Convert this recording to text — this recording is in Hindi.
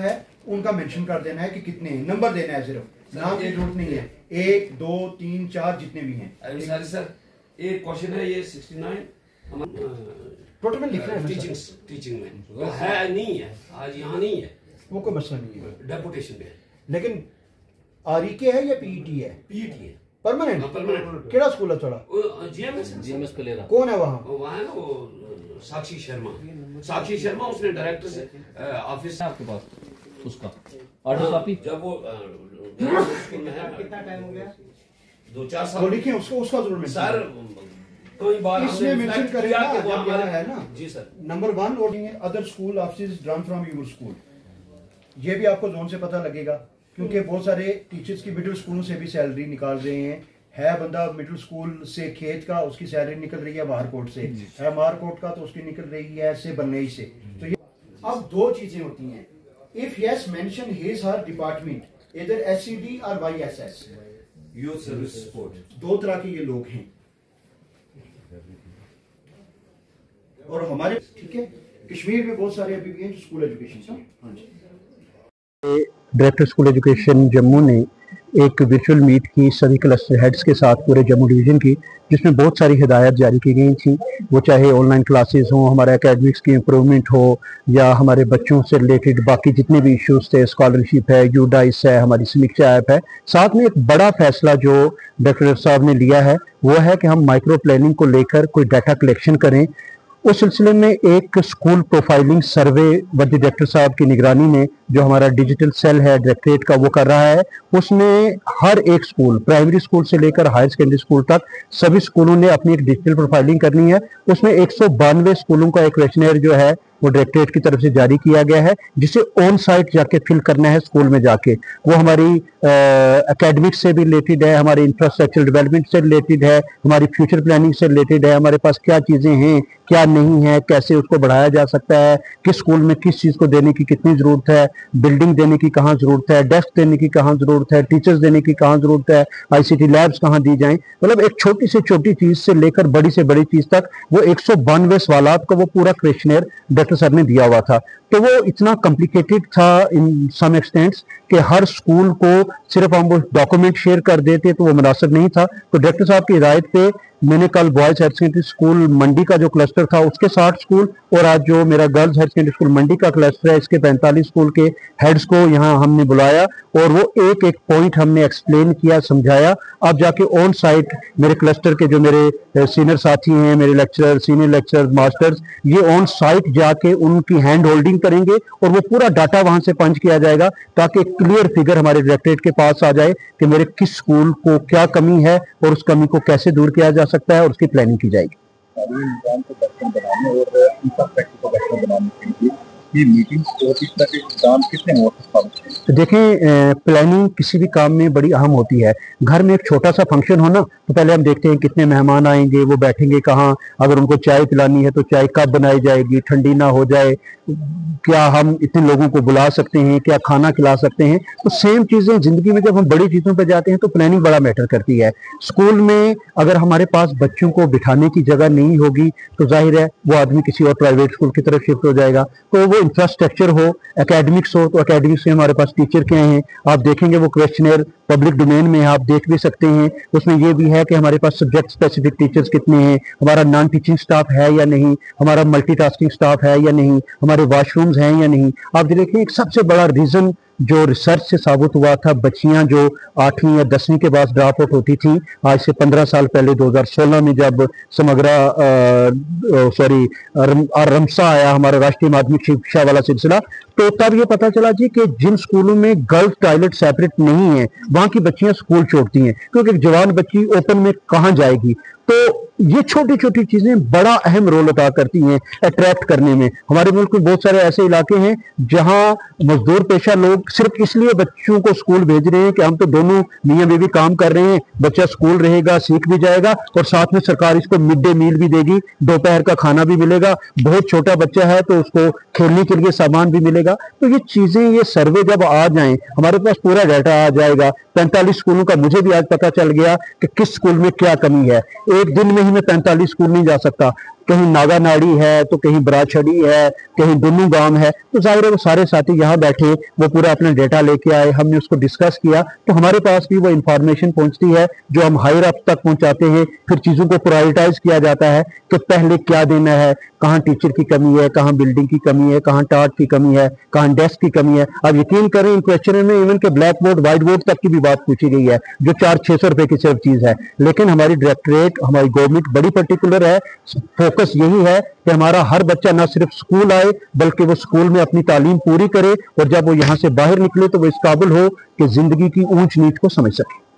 है उनका मेंशन कर देना है कि कितने हैं, नंबर देना है, सिर्फ नाम की जरूरत नहीं है। 1 2 3 4 जितने भी हैं। सर एक क्वेश्चन है ये 69 टोटल में लिखना है टीचिंग में तो है नहीं है, आज यहाँ नहीं है, वो कोई मसला नहीं है, डेपुटेशन में है। लेकिन आरईके है या पीईटी है? पीईटी है परमानेंट। परमानेंट। केड़ा स्कूल है थोड़ा? जीएमएस पलेरा। कौन है वहाँ? वहाँ है ना वो साक्षी शर्मा उसने डायरेक्टर से ऑफिस आपके पास उसका ऑर्डर कॉपी जब वो स्कूल में है। कितना टाइम हो गया? 2-4 साल। वो लिखे उसका जरूर मेंशन सर कोई बात इसमें मेंशन करेगा कि वो हमारा है ना। जी सर। नंबर 1 और other school office drum from your school, ये भी आपको जोन से पता लगेगा, क्योंकि बहुत सारे टीचर्स की मिडिल स्कूलों से भी सैलरी निकाल रहे हैं। है बंदा मिडिल स्कूल से खेत का, उसकी सैलरी निकल रही है मारकोट से, है मारकोट का तो उसकी निकल रही है से बन्नई से। तो ये अब दो चीजें होती हैं, if yes mention his her department इधर एससीडी और वाईएसएस यूथ सर्विस सपोर्ट, दो तरह के ये लोग हैं। और हमारे ठीक है कश्मीर में बहुत सारे अभी भी हैं जो स्कूल एजुकेशन से। हाँ जी, डायरेक्टर स्कूल एजुकेशन जम्मू ने एक वर्चुअल मीट की सभी क्लस्टर हेड्स के साथ पूरे जम्मू डिवीज़न की, जिसमें बहुत सारी हिदायत जारी की गई थी। वो चाहे ऑनलाइन क्लासेस हों, हमारे एकेडमिक्स की इम्प्रूवमेंट हो, या हमारे बच्चों से रिलेटेड बाकी जितने भी इश्यूज थे, स्कॉलरशिप है, यूडाइस है, हमारी समीक्षा ऐप है। साथ में एक बड़ा फैसला जो डॉक्टर साहब ने लिया है वो है कि हम माइक्रो प्लानिंग को लेकर कोई डाटा कलेक्शन करें। उस सिलसिले में एक स्कूल प्रोफाइलिंग सर्वे वर्दी डायरेक्टर साहब की निगरानी में जो हमारा डिजिटल सेल है डायरेक्टरेट का वो कर रहा है। उसमें हर एक स्कूल, प्राइमरी स्कूल से लेकर हायर सेकेंडरी स्कूल तक सभी स्कूलों ने अपनी एक डिजिटल प्रोफाइलिंग करनी है। उसमें 192 स्कूलों का एक क्वेश्चनर जो है वो डायरेक्टरेट की तरफ से जारी किया गया है, जिसे ऑन साइट जाके फिल करना है स्कूल में जाके। वो हमारी एकेडमिक्स से भी रिलेटेड है, हमारे इंफ्रास्ट्रक्चर डेवलपमेंट से रिलेटेड है, हमारी फ्यूचर प्लानिंग से रिलेटेड है, हमारे पास क्या चीज़ें हैं क्या नहीं है, कैसे उसको बढ़ाया जा सकता है, किस स्कूल में किस चीज़ को देने की कितनी ज़रूरत है, बिल्डिंग देने की कहाँ ज़रूरत है, डेस्क देने की कहाँ ज़रूरत है, टीचर्स देने की कहाँ ज़रूरत है, आईसीटी लैब्स कहाँ दी जाएं। मतलब एक छोटी से छोटी चीज़ से लेकर बड़ी से बड़ी चीज़ तक वो 192 सवालात का वो पूरा क्वेश्चनर डॉक्टर सर ने दिया हुआ था। तो वो इतना कॉम्प्लिकेटेड था इन सम एक्सटेंट्स कि हर स्कूल को सिर्फ हम वो डॉक्यूमेंट शेयर कर देते तो वो मुनासिब नहीं था। तो डायरेक्टर साहब की हिदायत पे मैंने कल बॉयज हायर सेकेंडरी स्कूल मंडी का जो क्लस्टर था उसके 60 स्कूल, और आज जो मेरा गर्ल्स हायर सेकेंडरी स्कूल मंडी का क्लस्टर है इसके 45 स्कूल के हेड्स को यहाँ हमने बुलाया और वो एक एक पॉइंट हमने एक्सप्लेन किया, समझाया। अब जाके ऑन साइट मेरे क्लस्टर के जो मेरे सीनियर साथी हैं, मेरे लेक्चरर, सीनियर लेक्चरर, मास्टर्स, ये ऑन साइट जाके उनकी हैंड होल्डिंग करेंगे और वो पूरा डाटा वहां से पंच किया जाएगा ताकि एक क्लियर फिगर हमारे डायरेक्टरेट के पास आ जाए कि मेरे किस स्कूल को क्या कमी है और उस कमी को कैसे दूर किया जा सकता है और उसकी प्लानिंग की जाएगी। तो देखें, प्लानिंग किसी भी काम में बड़ी अहम होती है। घर में एक छोटा सा फंक्शन हो ना तो पहले हम देखते हैं कितने मेहमान आएंगे, वो बैठेंगे कहाँ, अगर उनको चाय पिलानी है तो चाय कब बनाई जाएगी, ठंडी ना हो जाए, क्या हम इतने लोगों को बुला सकते हैं, क्या खाना खिला सकते हैं। तो सेम चीज़ें ज़िंदगी में जब हम बड़ी चीज़ों पर जाते हैं तो प्लानिंग बड़ा मैटर करती है। स्कूल में अगर हमारे पास बच्चों को बिठाने की जगह नहीं होगी तो जाहिर है वो आदमी किसी और प्राइवेट स्कूल की तरफ शिफ्ट हो जाएगा। तो वो इंफ्रास्ट्रक्चर हो, एकेडमिक्स हो, तो एकेडमिक्स में हमारे पास टीचर क्या हैं आप देखेंगे, वो क्वेश्चनर पब्लिक डोमेन में आप देख भी सकते हैं। उसमें ये भी है कि हमारे पास सब्जेक्ट स्पेसिफिक टीचर्स कितने हैं, हमारा नॉन टीचिंग स्टाफ है या नहीं, हमारा मल्टीटास्किंग स्टाफ है या नहीं, हमारे वॉशरूम्स हैं या नहीं। आप देखें एक सबसे बड़ा रीज़न जो रिसर्च से साबित हुआ था, बच्चियां जो 8वीं या 10वीं के बाद ड्रॉप आउट होती थी, आज से 15 साल पहले 2016 में जब समग्रा रमसा आया हमारा राष्ट्रीय माध्यमिक शिक्षा वाला सिलसिला, तो तब ये पता चला जी कि जिन स्कूलों में गर्ल्स टॉयलेट सेपरेट नहीं है वहां की बच्चियां स्कूल छोड़ती हैं, क्योंकि जवान बच्ची ओपन में कहां जाएगी। तो ये छोटी छोटी चीजें बड़ा अहम रोल अदा करती हैं अट्रैक्ट करने में। हमारे मुल्क में बहुत सारे ऐसे इलाके हैं जहां मजदूर पेशा लोग सिर्फ इसलिए बच्चों को स्कूल भेज रहे हैं कि हम तो दोनों मियां बीवी काम कर रहे हैं, बच्चा स्कूल रहेगा, सीख भी जाएगा और साथ में सरकार इसको मिड डे मील भी देगी, दोपहर का खाना भी मिलेगा, बहुत छोटा बच्चा है तो उसको खेलने के लिए सामान भी मिलेगा। तो ये चीजें, ये सर्वे जब आ जाएं, हमारे पास पूरा डाटा आ जाएगा। 45 स्कूलों का मुझे भी आज पता चल गया कि किस स्कूल में क्या कमी है। एक दिन में ही मैं 45 स्कूल नहीं जा सकता। कहीं नागानाड़ी है तो कहीं बराछड़ी है, कहीं दुन्नू गांव है, तो जाहिर है वो सारे साथी यहाँ बैठे, वो पूरा अपना डेटा लेके आए, हमने उसको डिस्कस किया, तो हमारे पास भी वो इंफॉर्मेशन पहुंचती है जो हम हायर अप तक पहुंचाते हैं। फिर चीज़ों को प्रायोरिटाइज किया जाता है कि पहले क्या देना है, कहाँ टीचर की कमी है, कहाँ बिल्डिंग की कमी है, कहाँ टाट की कमी है, कहाँ डेस्क की कमी है। अब यकीन करें इन क्वेश्चन में इवन के ब्लैक बोर्ड व्हाइट बोर्ड तक की भी बात पूछी गई है, जो 400-600 रुपए की सिर्फ चीज़ है। लेकिन हमारी डायरेक्टरेट, हमारी गवर्नमेंट बड़ी पर्टिकुलर है, फोकस यही है कि हमारा हर बच्चा ना सिर्फ स्कूल आए बल्कि वो स्कूल में अपनी तालीम पूरी करे, और जब वो यहाँ से बाहर निकले तो वो इस काबिल हो कि जिंदगी की ऊंच नीच को समझ सके।